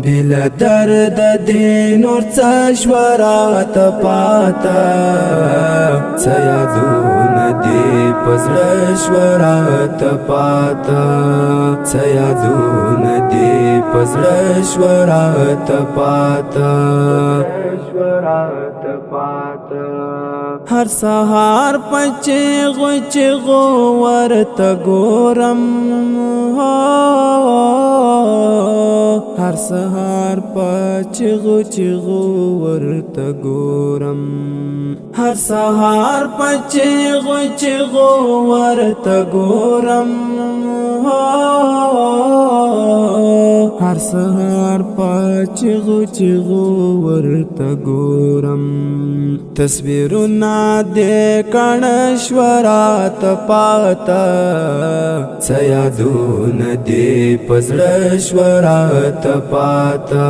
بیله درده دی نورڅه شوه راته پاته څه یادونه دې په زړه شوه راته پاته څه یادونه دې په زړه شوه راته پاته هر سهار په چیغو چیغو ورته ګورم هر سهار په چیغو چیغو ورته ګورم هر سهار په چیغو چیغو ورته ګورم هر سهار په چیغو چیغو ورته ګورم تصویرونه دې کڼ شوه راته پاته څه یادونه دې په زړه شوه راته پاته